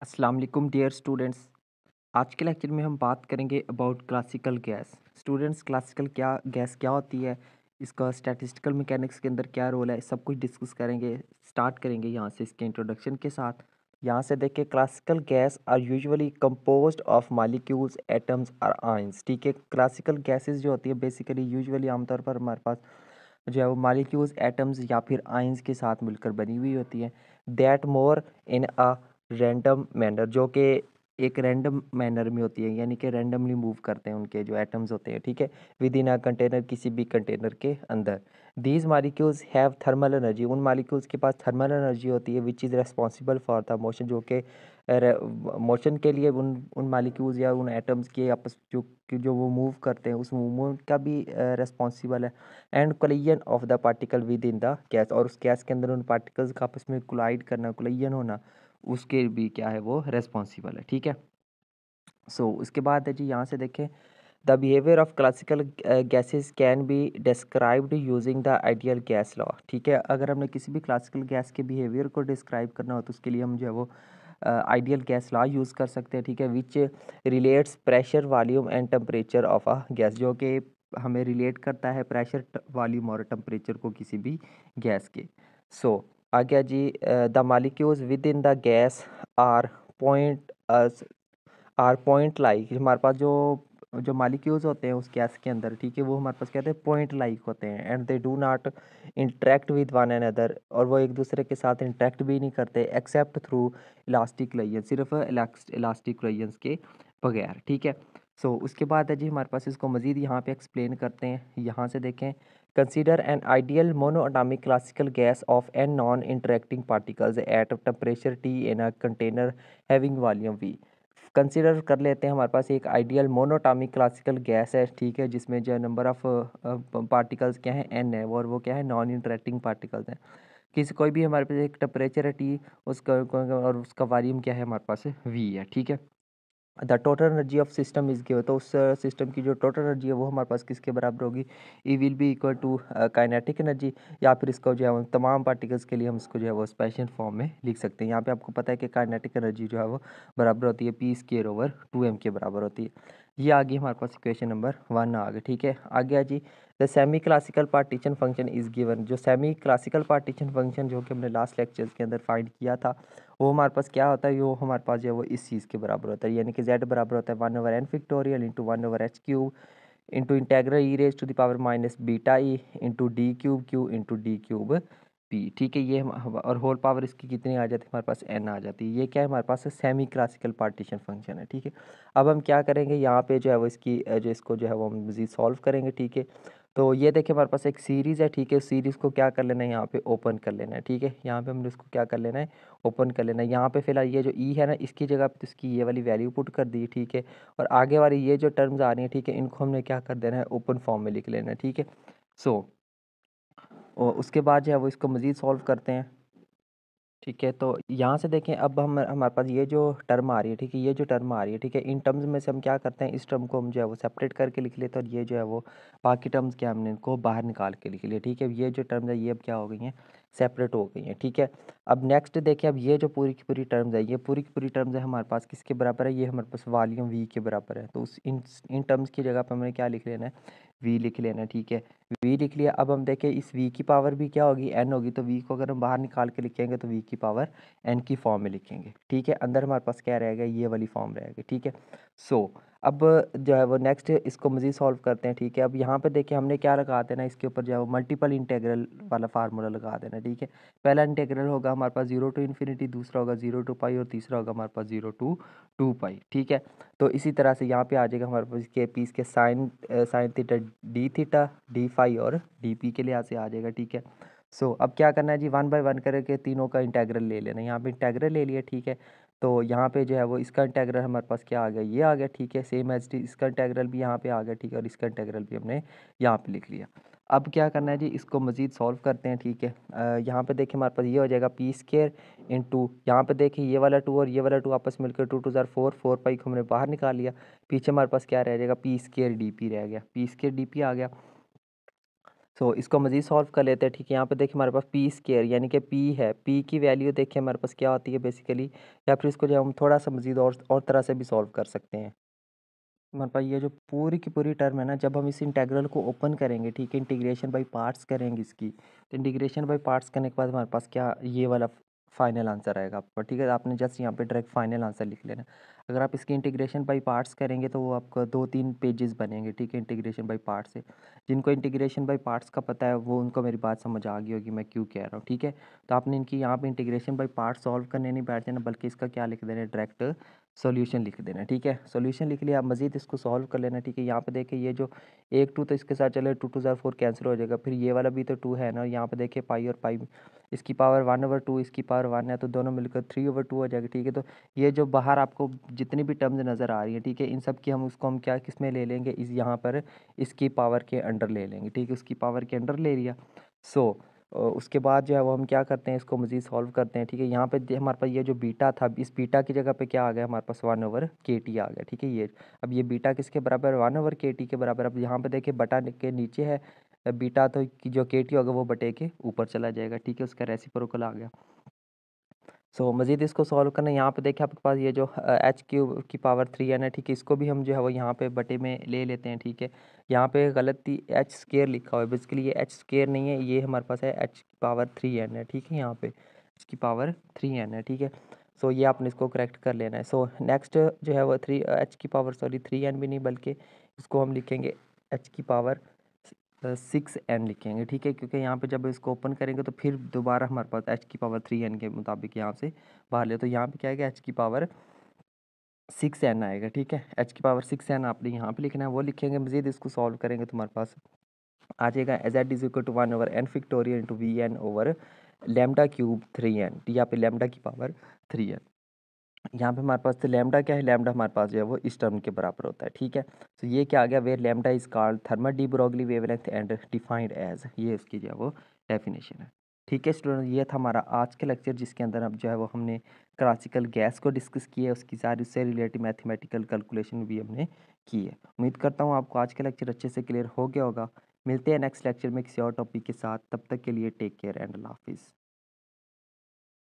अस्सलाम वालेकुम dear students. आज के लेक्चर में हम बात करेंगे about classical gas. Students, classical क्या गैस क्या होती है, इसका स्टैटिस्टिकल मैकेनिक्स के अंदर क्या रोल है, सब कुछ डिस्कस करेंगे। स्टार्ट करेंगे यहाँ से इसके इंट्रोडक्शन के साथ। यहाँ से देखिए, classical gas are usually composed of molecules, atoms और आयंस। ठीक है, क्लासिकल गैसेस जो होती है बेसिकली यूजुअली आमतौर पर हमारे पास जो है वो मॉलिक्यूल्स, एटम्स या फिर आयंस के साथ मिलकर बनी हुई होती है। That more in a random manner, जो कि एक रैंडम मैनर में होती है, यानी कि रैंडमली मूव करते हैं उनके जो एटम्स होते हैं। ठीक है, विद इन अ कंटेनर, किसी भी कंटेनर के अंदर। These molecules have thermal energy, उन मालिक्यूल्स के पास थर्मल एनर्जी होती है which is responsible for the motion, जो कि मोशन के लिए उन उन मालिक्यूल्स या उन एटम्स के आपस जो वो मूव करते हैं उस मूवमेंट का भी रेस्पॉन्सिबल है। And collision of the particle with in the gas, और उस गैस के अंदर उन पार्टिकल्स का आपस में कोलाइड करना, कोलिजन होना, उसके भी क्या है वो रेस्पॉन्सिबल है। ठीक है, उसके बाद है जी, यहाँ से देखें, the behaviour of classical gases can be described using the ideal gas law. ठीक है, अगर हमने किसी भी क्लासिकल गैस के बिहेवियर को डिस्क्राइब करना हो तो उसके लिए हम जो है वो आइडियल गैस लॉ यूज़ कर सकते हैं। ठीक है, विच relates pressure, volume and temperature of a gas, जो कि हमें रिलेट करता है प्रेशर, वॉल्यूम और टेम्परेचर को किसी भी गैस के। आ गया जी, the molecules within the gas are point point like, हमारे पास जो जो मालिक्यूल्स होते हैं उस गैस के अंदर, ठीक है, वो हमारे पास कहते हैं पॉइंट लाइक होते हैं। And they do not interact with one another, और वो एक दूसरे के साथ इंटरेक्ट भी नहीं करते एक्सेप्ट थ्रू इलास्टिक लाइजन, सिर्फ इलास्टिक लाइजन्स के बगैर। ठीक है, उसके बाद है जी हमारे पास, इसको मज़ीद यहाँ पे एक्सप्लेन करते हैं। यहाँ से देखें, consider an ideal monoatomic classical gas of an non interacting particles at temperature T in a container having volume V. Consider कर लेते हैं, हमारे पास एक आइडियल मोनोटॉमिक क्लासिकल गैस है। ठीक है, जिसमें जो नंबर ऑफ पार्टिकल्स क्या है, एन है, और वो क्या है, नॉन इंटरेक्टिंग पार्टिकल्स हैं। किसी कोई भी हमारे पास एक टेम्परेचर है टी, उसका और उसका वॉल्यूम क्या है हमारे पास, वी है। ठीक है, the total energy of system is given, तो उस सिस्टम की जो टोटल एनर्जी है वो हमारे पास किसके बराबर होगी, E will be equal to kinetic energy, या फिर इसको जो है वो तमाम पार्टिकल्स के लिए हम इसको जो है वो स्पेशल फॉर्म में लिख सकते हैं। यहाँ पे आपको पता है कि काइनेटिक एनर्जी जो है वो बराबर होती है पी स्क्वायर ओवर 2m के बराबर होती है। ये आ गई हमारे पास इक्वेशन नंबर 1 आ गई। ठीक है, आ गया जी, the semi classical partition function is given, जो सेमी क्लासिकल पार्टीशन फंक्शन जो कि हमने लास्ट लेक्चर्स के अंदर फाइंड किया था, वो हमारे पास क्या होता है, वो हमारे पास जो है वो इस चीज़ के बराबर होता है, यानी कि z बराबर होता है 1/n factorial into 1/h³ into integral e raise to the power minus beta e into d cube q into d cube p. ठीक है, ये और होल पावर इसकी कितनी आ जाती है हमारे पास, n आ जाती है। ये क्या है हमारे पास, सेमी क्लासिकल पार्टीशन फंक्शन है। ठीक है, अब हम क्या करेंगे, यहाँ पे जो है वो इसकी जो इसको जो है वो हम मज़ीद सॉल्व करेंगे। ठीक है, तो ये देखिए हमारे पास एक सीरीज़ है। ठीक है, सीरीज़ को क्या कर लेना है, यहाँ पे ओपन कर लेना है। ठीक है, यहाँ पे हमने इसको क्या कर लेना है, ओपन कर लेना है। यहाँ पे फिलहाल ये जो ई है ना, इसकी जगह पे तो इसकी ये वाली वैल्यू पुट कर दी। ठीक है, और आगे वाली ये जो टर्म्स आ रही हैं, ठीक है, इनको हमने क्या कर देना है, ओपन फॉर्म में लिख लेना है। ठीक है, सो और उसके बाद जो है वो इसको मज़ीद सॉल्व करते हैं। ठीक है, तो यहाँ से देखें, अब हम हमारे पास ये जो टर्म आ रही है, ठीक है, ये जो टर्म आ रही है, ठीक है, इन टर्म्स में से हम क्या करते हैं, इस टर्म को हम जो है वो सेपरेट करके लिख लेते हैं, और ये जो है वो बाकी टर्म्स क्या हमने इनको बाहर निकाल के लिख लिया। ठीक है, ये जो टर्म्स है ये अब क्या हो गई हैं, सेपरेट हो गई हैं। ठीक है, अब नेक्स्ट देखिए, अब ये जो पूरी की पूरी टर्म्स है, ये पूरी की पूरी टर्म्स है हमारे पास किसके बराबर है, ये हमारे पास वॉल्यूम वी के बराबर है। तो उस इन टर्म्स की जगह पर हमें क्या लिख लेना है, वी लिख लेना है। ठीक है, वी लिख लिया। अब हम देखें, इस वी की पावर भी क्या होगी, एन होगी, तो वी को अगर हम बाहर निकाल के लिखेंगे तो वी की पावर एन की फॉर्म में लिखेंगे। ठीक है, अंदर हमारे पास क्या रहेगा, ये वाली फॉर्म रहेगी। ठीक है, अब जो है वो नेक्स्ट इसको मज़ीद सॉल्व करते हैं। ठीक है, अब यहाँ पे देखिए हमने क्या लगा देना, इसके ऊपर जो है वो मल्टीपल इंटीग्रल वाला फार्मूला लगा देना। ठीक है, पहला इंटीग्रल होगा हमारे पास 0 टू इन्फिनिटी, दूसरा होगा 0 टू पाई, और तीसरा होगा हमारे पास 0 टू 2 पाई। ठीक है, तो इसी तरह से यहाँ पे आ जाएगा हमारे पास के पीस के साइन थीटा डी फाई और डी पी के लिहाज से आ जाएगा। ठीक है, अब क्या करना है जी, 1/1 करके तीनों का इंटेग्रल ले लेना है। यहाँ पे इंटेग्रल ले लिया। ठीक है, तो यहाँ पे जो है वो इसका इंटेग्रल हमारे पास क्या आ गया, ये आ गया। ठीक है, सेम एज टी इसका इंटेग्रल भी यहाँ पे आ गया। ठीक है, और इसका इंटेग्रल भी हमने यहाँ पे लिख लिया। अब क्या करना है जी, इसको मज़ीद सॉल्व करते हैं। ठीक है, यहाँ पे देखिए हमारे पास ये हो जाएगा पी स्क्र इंटू, यहाँ पे देखिए ये वाला 2 और ये वाला 2 आपस में मिलकर 2 2 ज़ार 4, 4 पाई को हमने बाहर निकाल लिया। पीछे हमारे पास क्या रह जाएगा, पी स्क्र डी पी रह गया, पी स्क्र डी पी आ गया। सो इसको मज़ीद सॉल्व कर लेते हैं, ठीक है। यहाँ पे देखिए हमारे पास पी स्क्वायर यानी कि पी है, पी की वैल्यू देखिए हमारे पास क्या होती है बेसिकली, या फिर इसको जो हम थोड़ा सा मज़ीद और तरह से भी सॉल्व कर सकते हैं। हमारे पास ये जो पूरी की पूरी टर्म है ना, जब हम इस इंटीग्रल को ओपन करेंगे, ठीक है, इंटीग्रेशन बाय पार्ट्स करेंगे इसकी, तो इंटीग्रेशन बाय पार्ट्स करने के बाद हमारे पास क्या ये वाला फाइनल आंसर आएगा आपका, ठीक है। आपने जस्ट यहाँ पे डायरेक्ट फाइनल आंसर लिख लेना। अगर आप इसकी इंटीग्रेशन बाय पार्ट्स करेंगे तो वो आपका 2-3 पेजेस बनेंगे, ठीक है, इंटीग्रेशन बाय पार्ट्स से। जिनको इंटीग्रेशन बाय पार्ट्स का पता है वो उनको मेरी बात समझ आ गई होगी मैं क्यों कह रहा हूँ, ठीक है। तो आपने इनकी यहाँ पे इंटीग्रेशन बाय पार्ट्स सॉल्व करने नहीं बैठ जाना, बल्कि इसका क्या लिख देना, डायरेक्ट सॉल्यूशन लिख देना, ठीक है। सॉल्यूशन लिख लिया, आप मज़ीद इसको सॉल्व कर लेना, ठीक है। यहाँ पे देखिए ये जो एक 2 तो इसके साथ चले, 2 2 ज़ार 4 कैंसिल हो जाएगा, फिर ये वाला भी तो 2 है ना, यहाँ पे देखिए पाई और पाई, इसकी पावर 1/2 इसकी पावर 1 है, तो दोनों मिलकर 3/2 हो जाएगा, ठीक है। तो ये जो बाहर आपको जितनी भी टर्म्स नज़र आ रही है, ठीक है, इन सब की हम उसको हम क्या किस में ले लेंगे, इस यहाँ पर इसकी पावर के अंडर ले लेंगे, ठीक है। उसकी पावर के अंडर ले लिया। सो उसके बाद जो है वो हम क्या करते हैं, इसको मज़ीद सॉल्व करते हैं, ठीक है। यहाँ पे हमारे पास ये जो बीटा था, इस बीटा की जगह पे क्या आ गया हमारे पास, 1/kt आ गया, ठीक है। ये अब ये बीटा किसके बराबर है, 1/kt के बराबर। अब यहाँ पे देखिए बटा के नीचे है बीटा, तो जो kt होगा वो बटे के ऊपर चला जाएगा, ठीक है, उसका रेसिप्रोकल आ गया। सो मज़ीद इसको सॉल्व करना, यहाँ पे देखिए आपके पास ये जो h³ की पावर 3n है, ठीक है, इसको भी हम जो है वो यहाँ पे बटे में ले लेते हैं, ठीक है। यहाँ पे गलती h² लिखा हुआ है, बेसिकली ये h² नहीं है, ये हमारे पास है h की पावर 3n है, ठीक है। यहाँ पे h की पावर 3n है, ठीक है। सो ये आपने इसको करेक्ट कर लेना है। सो नेक्स्ट जो है वो h की पावर 3n भी नहीं, बल्कि इसको हम लिखेंगे h की पावर 6n लिखेंगे, ठीक है, क्योंकि यहाँ पे जब इसको ओपन करेंगे तो फिर दोबारा हमारे पास h की पावर 3n के मुताबिक यहाँ से बाहर ले, तो यहाँ पे क्या आएगा, h की पावर 6n आएगा, ठीक है। h की पावर 6n आपने यहाँ पे लिखना है, वो लिखेंगे। मज़ीद इसको सॉल्व करेंगे तो हमारे पास आ जाएगा z is equal to 1/n factorial into vn over lambda cube 3n, यहाँ पे लैम्डा की पावर 3n। यहाँ पे हमारे पास तो लैम्डा क्या है, लैम्डा हमारे पास जो है वो इस टर्म के बराबर होता है, ठीक है। तो ये क्या आ गया, where lambda is called thermal de Broglie wavelength and defined as, ये इसकी जो है वो डेफिनेशन है, ठीक है स्टूडेंट। ये था हमारा आज का लेक्चर, जिसके अंदर अब जो है वो हमने क्लासिकल गैस को डिस्कस किया है, उसकी सारी उससे रिलेटेड मैथमेटिकल कैलकुलेशन भी हमने की है। उम्मीद करता हूँ आपको आज का लेक्चर अच्छे से क्लियर हो गया होगा। मिलते हैं नेक्स्ट लेक्चर में किसी और टॉपिक के साथ, तब तक के लिए टेक केयर एंड अल्लाह हाफिज़।